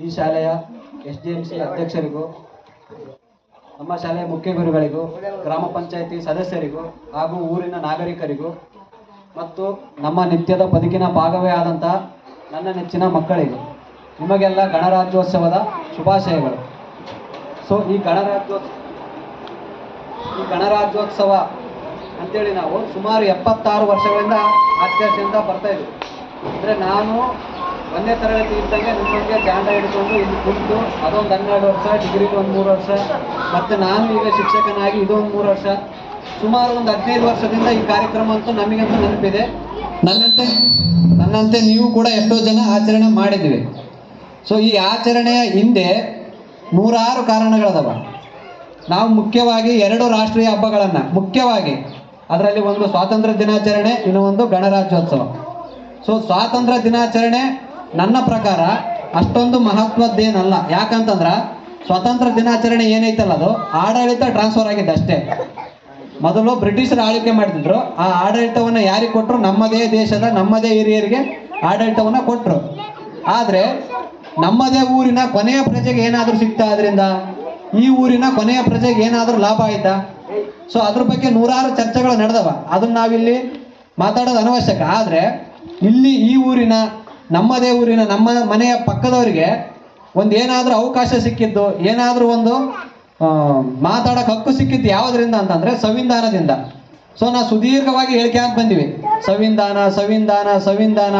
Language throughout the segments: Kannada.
ಈ ಶಾಲೆಯ SDMC ಅಧ್ಯಕ್ಷರಿಗೂ, ನಮ್ಮ ಶಾಲೆಯ ಮುಖ್ಯ ಗುರುಗಳಿಗೂ, ಗ್ರಾಮ ಪಂಚಾಯಿತಿ ಸದಸ್ಯರಿಗೂ ಹಾಗೂ ಊರಿನ ನಾಗರಿಕರಿಗೂ ಮತ್ತು ನಮ್ಮ ನಿತ್ಯದ ಬದುಕಿನ ಭಾಗವೇ ಆದಂತಹ ನನ್ನ ನೆಚ್ಚಿನ ಮಕ್ಕಳಿಗೂ ನಿಮಗೆಲ್ಲ ಗಣರಾಜ್ಯೋತ್ಸವದ ಶುಭಾಶಯಗಳು. ಸೊ ಈ ಗಣರಾಜ್ಯೋತ್ಸವ ಅಂತೇಳಿ ನಾವು ಸುಮಾರು 76 ವರ್ಷಗಳಿಂದ ಆಚರಿಸಿಂದ ಬರ್ತಾ ಇದ್ವಿ. ಅಂದರೆ ನಾನು 1ನೇ ತರಗತಿ ಇದ್ದಂಗೆ ನಿಮ್ಮಂಗೆ ಜಾಂಡ ಹಿಡ್ಕೊಂಡು ಇಲ್ಲಿ ಕುಂತು ಅದೊಂದು 12 ವರ್ಷ, ಡಿಗ್ರಿಗೆ ಒಂದು 3 ವರ್ಷ, ಮತ್ತು ನಾನು ಈಗ ಶಿಕ್ಷಕನಾಗಿ ಇದೊಂದು 3 ವರ್ಷ, ಸುಮಾರು ಒಂದು 15 ವರ್ಷದಿಂದ ಈ ಕಾರ್ಯಕ್ರಮ ಅಂತೂ ನಮಗಂತೂ ನೆನಪಿದೆ. ನನ್ನಂತೆ ನೀವು ಕೂಡ ಎಷ್ಟೋ ಜನ ಆಚರಣೆ ಮಾಡಿದ್ವಿ. ಸೊ ಈ ಆಚರಣೆಯ ಹಿಂದೆ ನೂರಾರು ಕಾರಣಗಳದವ. ನಾವು ಮುಖ್ಯವಾಗಿ 2 ರಾಷ್ಟ್ರೀಯ ಹಬ್ಬಗಳನ್ನು ಮುಖ್ಯವಾಗಿ, ಅದರಲ್ಲಿ ಒಂದು ಸ್ವಾತಂತ್ರ್ಯ ದಿನಾಚರಣೆ, ಇನ್ನೂ ಒಂದು ಗಣರಾಜ್ಯೋತ್ಸವ. ಸೊ ಸ್ವಾತಂತ್ರ್ಯ ದಿನಾಚರಣೆ ನನ್ನ ಪ್ರಕಾರ ಅಷ್ಟೊಂದು ಮಹತ್ವದ್ದೇನಲ್ಲ. ಯಾಕಂತಂದ್ರೆ ಸ್ವಾತಂತ್ರ್ಯ ದಿನಾಚರಣೆ ಏನೈತಲ್ಲ ಅದು ಆಡಳಿತ ಟ್ರಾನ್ಸ್ಫರ್ ಆಗಿದೆ ಅಷ್ಟೇ. ಮೊದಲು ಬ್ರಿಟಿಷರು ಆಳ್ವಿಕೆ ಮಾಡ್ತಿದ್ರು. ಆ ಆಡಳಿತವನ್ನು ಯಾರಿಗೆ ಕೊಟ್ಟರು? ನಮ್ಮದೇ ದೇಶದ ನಮ್ಮದೇ ಹಿರಿಯರಿಗೆ ಆಡಳಿತವನ್ನು ಕೊಟ್ಟರು. ಆದರೆ ನಮ್ಮದೇ ಊರಿನ ಕೊನೆಯ ಪ್ರಜೆಗೆ ಏನಾದರೂ ಸಿಗ್ತಾ ಅದರಿಂದ? ಈ ಊರಿನ ಕೊನೆಯ ಪ್ರಜೆಗೆ ಏನಾದರೂ ಲಾಭ ಆಯ್ತಾ? ಸೊ ಅದ್ರ ಬಗ್ಗೆ ನೂರಾರು ಚರ್ಚೆಗಳು ನಡೆದವ. ಅದನ್ನು ನಾವಿಲ್ಲಿ ಮಾತಾಡೋದು ಅನವಶ್ಯಕ. ಆದರೆ ಇಲ್ಲಿ ಈ ಊರಿನ, ನಮ್ಮದೇ ಊರಿನ, ನಮ್ಮ ಮನೆಯ ಪಕ್ಕದವರಿಗೆ ಒಂದು ಏನಾದರೂ ಅವಕಾಶ ಸಿಕ್ಕಿದ್ದು, ಏನಾದರೂ ಒಂದು ಮಾತಾಡೋಕೆ ಹಕ್ಕು ಸಿಕ್ಕಿದ್ದು ಯಾವುದರಿಂದ ಅಂತಂದರೆ ಸಂವಿಧಾನದಿಂದ. ಸೊ ನಾವು ಸುದೀರ್ಘವಾಗಿ ಹೇಳಿಕೆ ಅಂತ ಬಂದಿವಿ, ಸಂವಿಧಾನ ಸಂವಿಧಾನ ಸಂವಿಧಾನ.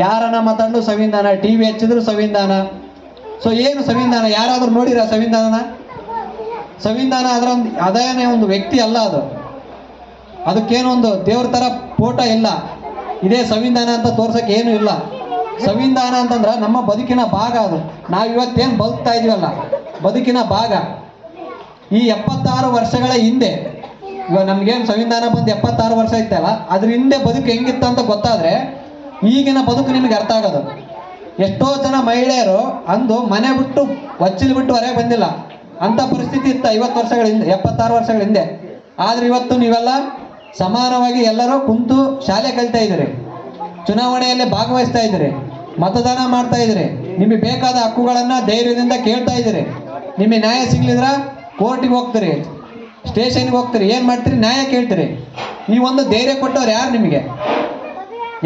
ಯಾರನ್ನ ಮಾತಾಡಲು ಸಂವಿಧಾನ, TV ಹಚ್ಚಿದ್ರು ಸಂವಿಧಾನ. ಸೊ ಏನು ಸಂವಿಧಾನ? ಯಾರಾದರೂ ನೋಡಿರ ಸಂವಿಧಾನನ? ಸಂವಿಧಾನ ಅದರ ಒಂದು ಅದೇನೇ ಒಂದು ವ್ಯಕ್ತಿ ಅಲ್ಲ ಅದು. ಅದಕ್ಕೇನೊಂದು ದೇವ್ರ ಥರ ಫೋಟೋ ಇಲ್ಲ. ಇದೇ ಸಂವಿಧಾನ ಅಂತ ತೋರ್ಸೋಕೆ ಏನೂ ಇಲ್ಲ. ಸಂವಿಧಾನ ಅಂತಂದ್ರೆ ನಮ್ಮ ಬದುಕಿನ ಭಾಗ. ಅದು ನಾವು ಇವತ್ತೇನು ಬದುಕ್ತಾ ಇದೀವಲ್ಲ, ಬದುಕಿನ ಭಾಗ. ಈ 76 ವರ್ಷಗಳ ಹಿಂದೆ, ಇವಾಗ ನಮ್ಗೇನು ಸಂವಿಧಾನ ಬಂದು 76 ವರ್ಷ ಇತ್ತಲ್ಲ, ಅದ್ರ ಹಿಂದೆ ಬದುಕು ಹೆಂಗಿತ್ತು ಅಂತ ಗೊತ್ತಾದರೆ ಈಗಿನ ಬದುಕು ನಿಮಗೆ ಅರ್ಥ ಆಗೋದು. ಎಷ್ಟೋ ಜನ ಮಹಿಳೆಯರು ಅಂದು ಮನೆ ಬಿಟ್ಟು ಹೊಚ್ಚಿಲು ಬಿಟ್ಟು ಹೊರಗೆ ಬಂದಿಲ್ಲ ಅಂತ ಪರಿಸ್ಥಿತಿ ಇತ್ತು 50 ವರ್ಷಗಳ ಹಿಂದೆ, 76 ವರ್ಷಗಳ ಹಿಂದೆ. ಆದರೆ ಇವತ್ತು ನೀವೆಲ್ಲ ಸಮಾನವಾಗಿ ಎಲ್ಲರೂ ಕುಂತು ಶಾಲೆ ಕಲಿತಾ ಇದ್ದೀರಿ, ಚುನಾವಣೆಯಲ್ಲಿ ಭಾಗವಹಿಸ್ತಾ ಇದ್ದೀರಿ, ಮತದಾನ ಮಾಡ್ತಾ ಇದ್ದೀರಿ, ನಿಮಗೆ ಬೇಕಾದ ಹಕ್ಕುಗಳನ್ನು ಧೈರ್ಯದಿಂದ ಕೇಳ್ತಾ ಇದ್ದೀರಿ. ನಿಮಗೆ ನ್ಯಾಯ ಸಿಗ್ಲಿದ್ರೆ ಕೋರ್ಟಿಗೆ ಹೋಗ್ತೀರಿ, ಸ್ಟೇಷನ್ಗೆ ಹೋಗ್ತೀರಿ, ಏನು ಮಾಡ್ತೀರಿ? ನ್ಯಾಯ ಕೇಳ್ತೀರಿ. ಈ ಒಂದು ಧೈರ್ಯ ಕೊಟ್ಟವ್ರು ಯಾರು ನಿಮಗೆ?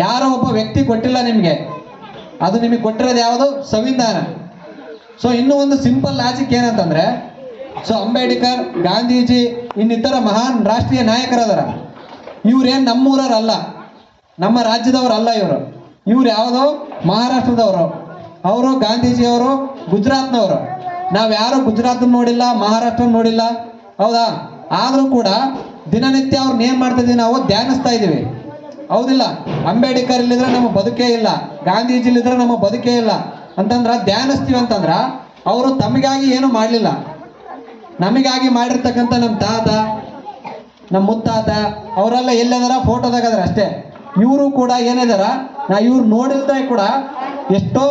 ಯಾರೋ ಒಬ್ಬ ವ್ಯಕ್ತಿ ಕೊಟ್ಟಿಲ್ಲ ನಿಮಗೆ. ಅದು ನಿಮಗೆ ಕೊಟ್ಟಿರೋದು ಯಾವುದು? ಸಂವಿಧಾನ. ಸೊ ಇನ್ನೂ ಒಂದು ಸಿಂಪಲ್ ಲಾಜಿಕ್ ಏನಂತಂದರೆ, ಸೊ ಅಂಬೇಡ್ಕರ್, ಗಾಂಧೀಜಿ, ಇನ್ನಿತರ ಮಹಾನ್ ರಾಷ್ಟ್ರೀಯ ನಾಯಕರದಾರ. ಇವ್ರೇನು ನಮ್ಮೂರಲ್ಲ, ನಮ್ಮ ರಾಜ್ಯದವರಲ್ಲ. ಇವ್ರು ಯಾವುದೋ ಮಹಾರಾಷ್ಟ್ರದವರು. ಅವರು ಗಾಂಧೀಜಿಯವರು ಗುಜರಾತ್ನವರು. ನಾವು ಯಾರು ಗುಜರಾತ್ ನೋಡಿಲ್ಲ, ಮಹಾರಾಷ್ಟ್ರ ನೋಡಿಲ್ಲ, ಹೌದಾ? ಆದರೂ ಕೂಡ ದಿನನಿತ್ಯ ಅವ್ರನ್ನ ಏನು ಮಾಡ್ತಾ ಇದೀವಿ? ನಾವು ಧ್ಯಾನಿಸ್ತಾ ಇದ್ದೀವಿ, ಹೌದಿಲ್ಲ? ಅಂಬೇಡ್ಕರ್ ಇಲ್ಲಿದ್ರೆ ನಮ್ಮ ಬದುಕೇ ಇಲ್ಲ, ಗಾಂಧೀಜಿ ಇಲ್ಲಿದ್ರೆ ನಮ್ಮ ಬದುಕೇ ಇಲ್ಲ ಅಂತಂದ್ರೆ ಧ್ಯಾನಿಸ್ತೀವಿ. ಅಂತಂದ್ರೆ ಅವರು ತಮಗಾಗಿ ಏನು ಮಾಡಲಿಲ್ಲ, ನಮಗಾಗಿ ಮಾಡಿರ್ತಕ್ಕಂಥ ನಮ್ಮ ತಾತ, ನಮ್ಮ ಮುತ್ತಾತ ಅವರೆಲ್ಲ ಎಲ್ಲದಾರ ಫೋಟೋದಾಗದಾರ ಅಷ್ಟೇ. ಇವರು ಕೂಡ ಏನಿದಾರ, ಇವ್ರು ನೋಡಿದ್ರೆ ಕೂಡ ಎಷ್ಟೋ,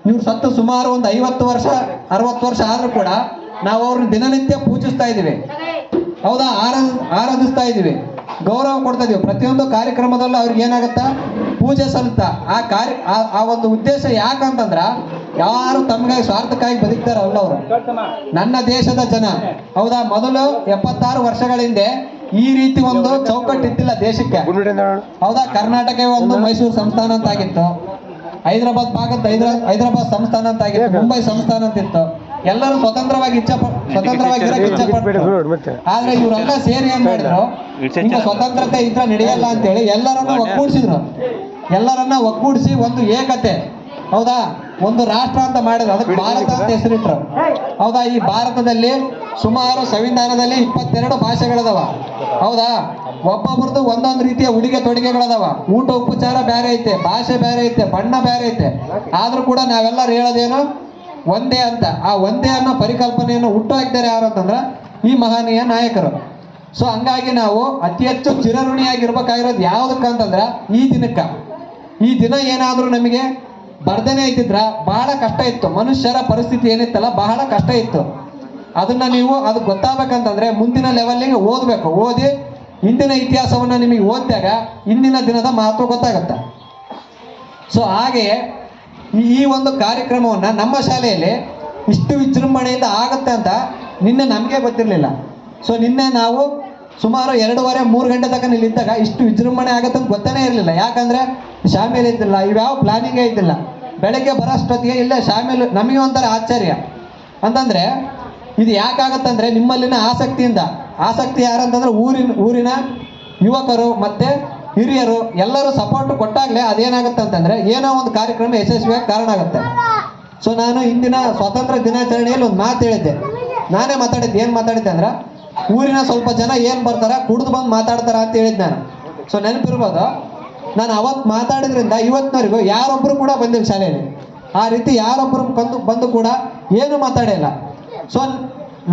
ಇವ್ರು ಸತ್ತು ಸುಮಾರು ಒಂದು 50 ವರ್ಷ 60 ವರ್ಷ ಆದರೂ ಕೂಡ ನಾವು ಅವ್ರನ್ನ ದಿನನಿತ್ಯ ಪೂಜಿಸ್ತಾ ಇದ್ದೀವಿ, ಹೌದಾ? ಆರಾಧಿಸ್ತಾ ಇದ್ದೀವಿ, ಗೌರವ ಕೊಡ್ತಾ ಇದೀವಿ. ಪ್ರತಿಯೊಂದು ಕಾರ್ಯಕ್ರಮದಲ್ಲೂ ಅವ್ರಿಗೆ ಏನಾಗುತ್ತಾ? ಪೂಜೆ ಸಲ್ಲುತ್ತಾ. ಆ ಒಂದು ಉದ್ದೇಶ ಯಾಕಂತಂದ್ರೆ ಯಾರು ತಮಗಾಗಿ ಸ್ವಾರ್ಥಕ್ಕಾಗಿ ಬದುಕ್ತಾರಲ್ಲ ಅವರು ನನ್ನ ದೇಶದ ಜನ, ಹೌದಾ? ಮೊದಲು 76 ವರ್ಷಗಳ ಹಿಂದೆ ಈ ರೀತಿ ಒಂದು ಚೌಕಟ್ಟು ಇದ್ದಿಲ್ಲ ದೇಶಕ್ಕೆ, ಹೌದಾ? ಕರ್ನಾಟಕ ಒಂದು ಮೈಸೂರು ಸಂಸ್ಥಾನ ಅಂತ ಆಗಿತ್ತು, ಹೈದರಾಬಾದ್ ಭಾಗದ ಹೈದರಾಬಾದ್ ಸಂಸ್ಥಾನ ಅಂತ ಆಗಿತ್ತು, ಮುಂಬೈ ಸಂಸ್ಥಾನ ಅಂತ ಇತ್ತು. ಎಲ್ಲರೂ ಸ್ವತಂತ್ರವಾಗಿ ಸ್ವತಂತ್ರವಾಗಿರಕ್ಕೆ ಇಚ್ಛೆ ಪಟ್ಟರು. ಆದ್ರೆ ಇವರೆಲ್ಲ ಸೇರಿ ಏನ್ ಮಾಡಿದ್ರು? ಈಗ ಸ್ವತಂತ್ರತೆ ಇದ್ರೆ ನಡೆಯಲ್ಲ ಅಂತೇಳಿ ಎಲ್ಲರನ್ನ ಒಗ್ಗೂಡಿಸಿದ್ರು. ಎಲ್ಲರನ್ನ ಒಗ್ಗೂಡಿಸಿ ಒಂದು ಏಕತೆ, ಹೌದಾ, ಒಂದು ರಾಷ್ಟ್ರ ಅಂತ ಮಾಡಿದ್ರು. ಅದಕ್ಕೆ ಭಾರತ ಅಂತ ಹೆಸರಿಟ್ರು, ಹೌದಾ? ಈ ಭಾರತದಲ್ಲಿ ಸುಮಾರು ಸಂವಿಧಾನದಲ್ಲಿ 22 ಭಾಷೆಗಳದಾವ, ಹೌದಾ? ಒಬ್ಬೊಬ್ರದ್ದು ಒಂದೊಂದು ರೀತಿಯ ಉಡುಗೆ ತೊಡುಗೆಗಳದಾವ. ಊಟ ಉಪಚಾರ ಬೇರೆ ಐತೆ, ಭಾಷೆ ಬೇರೆ ಐತೆ, ಬಣ್ಣ ಬೇರೆ ಐತೆ. ಆದ್ರೂ ಕೂಡ ನಾವೆಲ್ಲರೂ ಹೇಳೋದೇನು? ಒಂದೇ ಅಂತ. ಆ ಒಂದೇ ಅನ್ನೋ ಪರಿಕಲ್ಪನೆಯನ್ನು ಹುಟ್ಟು ಹಾಕಿದ್ದಾರೆ ಯಾರು ಅಂತಂದ್ರೆ ಈ ಮಹನೀಯ ನಾಯಕರು. ಸೊ ಹಂಗಾಗಿ ನಾವು ಅತಿ ಹೆಚ್ಚು ಚಿರಋಣಿಯಾಗಿರ್ಬೇಕಾಗಿರೋದು ಯಾವುದಕ್ಕಂತಂದ್ರೆ ಈ ದಿನಕ್ಕೆ. ಈ ದಿನ ಏನಾದರೂ ನಮಗೆ ಬರ್ದೇನೆ ಇದ್ದಿದ್ರ ಬಹಳ ಕಷ್ಟ ಇತ್ತು. ಮನುಷ್ಯರ ಪರಿಸ್ಥಿತಿ ಏನಿತ್ತಲ್ಲ ಬಹಳ ಕಷ್ಟ ಇತ್ತು. ಅದನ್ನ ನೀವು ಅದು ಗೊತ್ತಾಗಬೇಕಂತಂದ್ರೆ ಮುಂದಿನ ಲೆವೆಲ್ಗೆ ಓದಬೇಕು. ಓದಿ ಹಿಂದಿನ ಇತಿಹಾಸವನ್ನು ನಿಮಗೆ ಓದಿದಾಗ ಇಂದಿನ ದಿನದ ಮಹತ್ವ ಗೊತ್ತಾಗುತ್ತೆ. ಸೊ ಹಾಗೆಯೇ ಈ ಒಂದು ಕಾರ್ಯಕ್ರಮವನ್ನು ನಮ್ಮ ಶಾಲೆಯಲ್ಲಿ ಇಷ್ಟು ವಿಜೃಂಭಣೆಯಿಂದ ಆಗುತ್ತೆ ಅಂತ ನಿನ್ನೆ ನಮಗೆ ಗೊತ್ತಿರಲಿಲ್ಲ. ಸೊ ನಿನ್ನೆ ನಾವು ಸುಮಾರು 2:30-3 ಗಂಟೆ ತನಕ ನಿಲ್ಲಿದ್ದಾಗ ಇಷ್ಟು ವಿಜೃಂಭಣೆ ಆಗುತ್ತೆ ಅಂತ ಗೊತ್ತೇ ಇರಲಿಲ್ಲ. ಯಾಕಂದರೆ ಶಾಮಿಲ್ ಇದ್ದಿಲ್ಲ, ಇವ್ಯಾವ ಪ್ಲಾನಿಂಗೇ ಇದ್ದಿಲ್ಲ. ಬೆಳಗ್ಗೆ ಬರೋಷ್ಟೊತ್ತಿಗೆ ಇಲ್ಲೇ ಶಾಮಿಲ್ ನಮಗೆ ಒಂಥರ ಆಶ್ಚರ್ಯ ಅಂತಂದರೆ ಇದು ಯಾಕಾಗತ್ತಂದರೆ ನಿಮ್ಮಲ್ಲಿನ ಆಸಕ್ತಿ ಯಾರಂತಂದ್ರೆ ಊರಿನ ಯುವಕರು ಮತ್ತು ಹಿರಿಯರು ಎಲ್ಲರೂ ಸಪೋರ್ಟ್ ಕೊಟ್ಟಾಗಲೇ ಅದೇನಾಗುತ್ತೆ ಅಂತಂದರೆ ಏನೋ ಒಂದು ಕಾರ್ಯಕ್ರಮ ಯಶಸ್ವಿಯಾಗಿ ಕಾರಣ ಆಗುತ್ತೆ. ಸೊ ನಾನು ಇಂದಿನ ಸ್ವಾತಂತ್ರ್ಯ ದಿನಾಚರಣೆಯಲ್ಲಿ ಒಂದು ಮಾತು ಹೇಳಿದ್ದೆ, ನಾನೇ ಮಾತಾಡಿದ್ದೆ. ಏನು ಮಾತಾಡಿದ್ದೆ ಅಂದ್ರೆ ಊರಿನ ಸ್ವಲ್ಪ ಜನ ಏನು ಬರ್ತಾರ ಕುಡಿದು ಬಂದು ಮಾತಾಡ್ತಾರ ಅಂತ ಹೇಳಿದ್ದು ನಾನು. ಸೊ ನೆನಪಿರ್ಬೋದು, ನಾನು ಅವತ್ತು ಮಾತಾಡಿದ್ರಿಂದ ಇವತ್ತಿನವರೆಗೂ ಯಾರೊಬ್ಬರು ಕೂಡ ಬಂದಿಲ್ಲ ಶಾಲೆಯಲ್ಲಿ. ಆ ರೀತಿ ಯಾರೊಬ್ಬರು ಬಂದು ಕೂಡ ಏನು ಮಾತಾಡಿಲ್ಲ. ಸೊ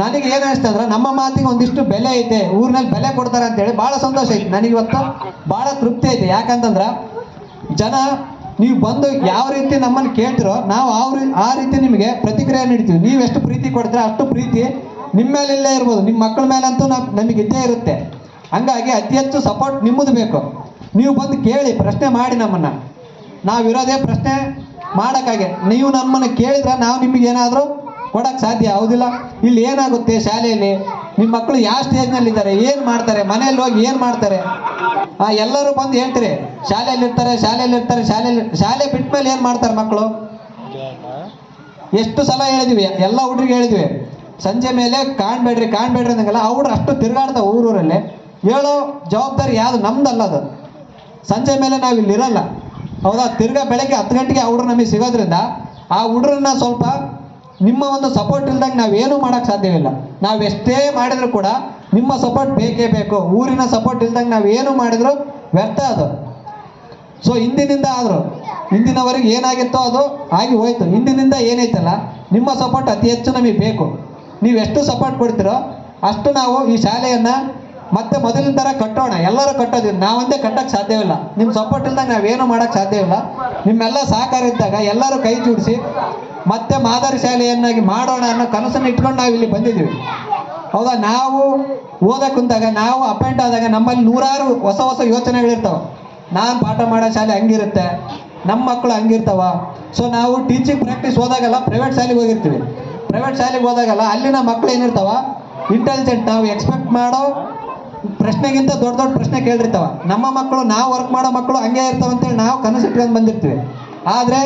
ನನಗೆ ಏನು ಅನಿಸ್ತು ಅಂದ್ರೆ ನಮ್ಮ ಮಾತಿಗೆ ಒಂದಿಷ್ಟು ಬೆಲೆ ಐತೆ, ಊರಿನಲ್ಲಿ ಬೆಲೆ ಕೊಡ್ತಾರೆ ಅಂತೇಳಿ ಭಾಳ ಸಂತೋಷ ಐತೆ ನನಗೆ. ಇವತ್ತು ಭಾಳ ತೃಪ್ತಿ ಐತೆ. ಯಾಕಂತಂದ್ರೆ ಜನ ನೀವು ಬಂದು ಯಾವ ರೀತಿ ನಮ್ಮನ್ನು ಕೇಳ್ತಿರೋ ನಾವು ಆ ರೀತಿ ನಿಮಗೆ ಪ್ರತಿಕ್ರಿಯೆ ನೀಡ್ತೀವಿ. ನೀವು ಎಷ್ಟು ಪ್ರೀತಿ ಕೊಡ್ತೀರೋ ಅಷ್ಟು ಪ್ರೀತಿ ನಿಮ್ಮ ಮೇಲೆ ಇಲ್ಲೇ ಇರ್ಬೋದು, ನಿಮ್ಮ ಮಕ್ಕಳ ಮೇಲಂತೂ ನಮಗೆ ಇದ್ದೇ ಇರುತ್ತೆ. ಹಂಗಾಗಿ ಅತಿ ಹೆಚ್ಚು ಸಪೋರ್ಟ್ ನಿಮ್ಮದು ಬೇಕು. ನೀವು ಬಂದು ಕೇಳಿ, ಪ್ರಶ್ನೆ ಮಾಡಿ ನಮ್ಮನ್ನು. ನಾವಿರೋದೇ ಪ್ರಶ್ನೆ ಮಾಡೋಕ್ಕಾಗೆ. ನೀವು ನಮ್ಮನ್ನು ಕೇಳಿದ್ರೆ ನಾವು ನಿಮಗೇನಾದರೂ ಕೊಡೋಕ್ಕೆ ಸಾಧ್ಯ, ಹೌದಿಲ್ಲ? ಇಲ್ಲಿ ಏನಾಗುತ್ತೆ ಶಾಲೆಯಲ್ಲಿ ನಿಮ್ಮ ಮಕ್ಕಳು ಯಾವ ಸ್ಟೇಜ್ನಲ್ಲಿದ್ದಾರೆ, ಏನು ಮಾಡ್ತಾರೆ, ಮನೆಯಲ್ಲಿ ಹೋಗಿ ಏನು ಮಾಡ್ತಾರೆ, ಎಲ್ಲರೂ ಬಂದು ಹೇಳ್ತೀರಿ ಶಾಲೆಯಲ್ಲಿರ್ತಾರೆ. ಶಾಲೆ ಬಿಟ್ಟ ಮೇಲೆ ಏನು ಮಾಡ್ತಾರೆ ಮಕ್ಕಳು? ಎಷ್ಟು ಸಲ ಹೇಳಿದ್ವಿ, ಎಲ್ಲ ಹುಡ್ರಿಗೆ ಹೇಳಿದ್ವಿ, ಸಂಜೆ ಮೇಲೆ ಕಾಣಬೇಡ್ರಿ ಅಂದಂಗೆಲ್ಲ. ಹುಡ್ರು ಅಷ್ಟು ತಿರುಗಾಡ್ತಾವೆ ಊರೂರಲ್ಲಿ. ಹೇಳೋ ಜವಾಬ್ದಾರಿ ಯಾವುದು ನಮ್ದಲ್ಲ, ಅದು ಸಂಜೆ ಮೇಲೆ ನಾವು ಇಲ್ಲಿ ಇರಲ್ಲ, ಹೌದಾ? ತಿರ್ಗಾ ಬೆಳಗ್ಗೆ 10 ಗಂಟೆಗೆ ಆ ಹುಡ್ರು ನಮಗೆ ಸಿಗೋದ್ರಿಂದ ಆ ಹುಡ್ರನ್ನ ಸ್ವಲ್ಪ ನಿಮ್ಮ ಒಂದು ಸಪೋರ್ಟ್ ಇಲ್ದಂಗೆ ನಾವೇನು ಮಾಡೋಕ್ಕೆ ಸಾಧ್ಯವಿಲ್ಲ. ನಾವು ಎಷ್ಟೇ ಮಾಡಿದ್ರು ಕೂಡ ನಿಮ್ಮ ಸಪೋರ್ಟ್ ಬೇಕೇ ಬೇಕು. ಊರಿನ ಸಪೋರ್ಟ್ ಇಲ್ದಂಗೆ ನಾವು ಏನು ಮಾಡಿದ್ರು ವ್ಯರ್ಥ ಅದು. ಸೊ ಹಿಂದಿನವರೆಗೆ ಏನಾಗಿತ್ತೋ ಅದು ಆಗಿ ಹೋಯ್ತು. ಹಿಂದಿನಿಂದ ಏನೈತಲ್ಲ ನಿಮ್ಮ ಸಪೋರ್ಟ್ ಅತಿ ಹೆಚ್ಚು ನಮಗೆ ಬೇಕು. ನೀವು ಎಷ್ಟು ಸಪೋರ್ಟ್ ಕೊಡ್ತೀರೋ ಅಷ್ಟು ನಾವು ಈ ಶಾಲೆಯನ್ನು ಮತ್ತೆ ಮೊದಲಿನ ಥರ ಕಟ್ಟೋಣ. ಎಲ್ಲರೂ ಕಟ್ಟೋದಿಲ್ಲ, ನಾವಂದೇ ಕಟ್ಟೋಕ್ಕೆ ಸಾಧ್ಯವಿಲ್ಲ. ನಿಮ್ಮ ಸಪೋರ್ಟ್ ಇಲ್ದಾಗ ನಾವೇನು ಮಾಡೋಕ್ಕೆ ಸಾಧ್ಯವಿಲ್ಲ. ನಿಮ್ಮೆಲ್ಲ ಸಹಕಾರ ಇದ್ದಾಗ ಎಲ್ಲರೂ ಕೈ ಜೋಡಿಸಿ ಮತ್ತೆ ಮಾದರಿ ಶಾಲೆಯನ್ನಾಗಿ ಮಾಡೋಣ ಅನ್ನೋ ಕನಸನ್ನು ಇಟ್ಕೊಂಡು ನಾವು ಇಲ್ಲಿ ಬಂದಿದ್ದೀವಿ, ಹೌದಾ? ನಾವು ಓದಕ್ಕೆ ಕುಂತಾಗ, ನಾವು ಅಪಾಯಿಂಟ್ ಆದಾಗ ನಮ್ಮಲ್ಲಿ ನೂರಾರು ಹೊಸ ಯೋಚನೆಗಳಿರ್ತಾವೆ. ನಾನು ಪಾಠ ಮಾಡೋ ಶಾಲೆ ಹಂಗಿರುತ್ತೆ, ನಮ್ಮ ಮಕ್ಕಳು ಹಂಗಿರ್ತಾವ. ಸೊ ನಾವು ಟೀಚಿಂಗ್ ಪ್ರಾಕ್ಟೀಸ್ ಹೋದಾಗೆಲ್ಲ ಪ್ರೈವೇಟ್ ಶಾಲೆಗೆ ಹೋಗಿರ್ತೀವಿ. ಪ್ರೈವೇಟ್ ಶಾಲೆಗೆ ಹೋದಾಗಲ್ಲ ಅಲ್ಲಿನ ಮಕ್ಕಳು ಏನಿರ್ತಾವ ಇಂಟೆಲಿಜೆಂಟ್, ನಾವು ಎಕ್ಸ್ಪೆಕ್ಟ್ ಮಾಡೋ ಪ್ರಶ್ನೆಗಿಂತ ದೊಡ್ಡ ಪ್ರಶ್ನೆ ಕೇಳಿರ್ತಾವ. ನಮ್ಮ ಮಕ್ಕಳು, ನಾವು ವರ್ಕ್ ಮಾಡೋ ಮಕ್ಕಳು ಹಂಗೆ ಇರ್ತಾವ ಅಂತೇಳಿ ನಾವು ಕನಸಿಟ್ಕೊಂಡು ಬಂದಿರ್ತೀವಿ. ಆದರೆ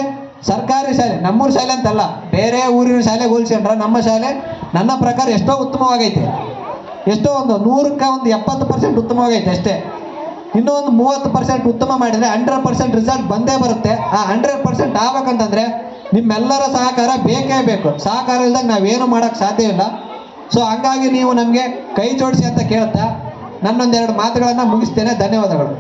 ಸರ್ಕಾರಿ ಶಾಲೆ, ನಮ್ಮೂರ ಶಾಲೆ ಅಂತಲ್ಲ, ಬೇರೆ ಊರಿನ ಶಾಲೆಗೆ ಹೋಲಿಸ್ಕೊಂಡ್ರೆ ನಮ್ಮ ಶಾಲೆ ನನ್ನ ಪ್ರಕಾರ ಎಷ್ಟೋ ಉತ್ತಮವಾಗೈತೆ. ಎಷ್ಟೋ ಒಂದು 100ಕ್ಕೆ 70% ಉತ್ತಮವಾಗೈತೆ ಅಷ್ಟೇ. ಇನ್ನೂ ಒಂದು 30% ಉತ್ತಮ ಮಾಡಿದರೆ 100% ರಿಸಲ್ಟ್ ಬಂದೇ ಬರುತ್ತೆ. ಆ 100% ಆಗ್ಬೇಕಂತಂದರೆ ನಿಮ್ಮೆಲ್ಲರ ಸಹಕಾರ ಬೇಕೇ ಬೇಕು. ಸಹಕಾರ ಇಲ್ದಾಗ ನಾವೇನು ಮಾಡೋಕ್ಕೆ ಸಾಧ್ಯವಿಲ್ಲ. ಸೊ ಹಂಗಾಗಿ ನೀವು ನಮಗೆ ಕೈ ಜೋಡಿಸಿ ಅಂತ ಕೇಳ್ತಾ ನನ್ನೊಂದೆರಡು ಮಾತುಗಳನ್ನು ಮುಗಿಸ್ತೇನೆ. ಧನ್ಯವಾದಗಳು.